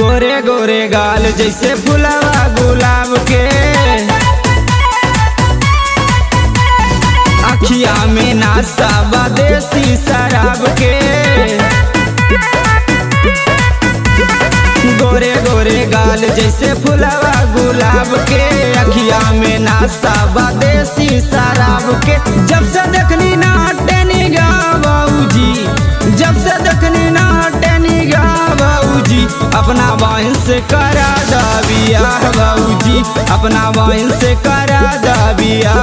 गोरे गोरे गाल जैसे फुलवा गुलाब के, अखिया में नासा देसी शराब के। गोरे गोरे गाल जैसे फुलवा गुलाब के, अखिया में नासा देसी शराब के। जब से देखनी ना हटे निगाह बाबूजी, जब से देखनी ना हटे निगाह बाबूजी, अपना बहन से करा दा बियाह बाबूजी, अपना बहन से करा दा बियाह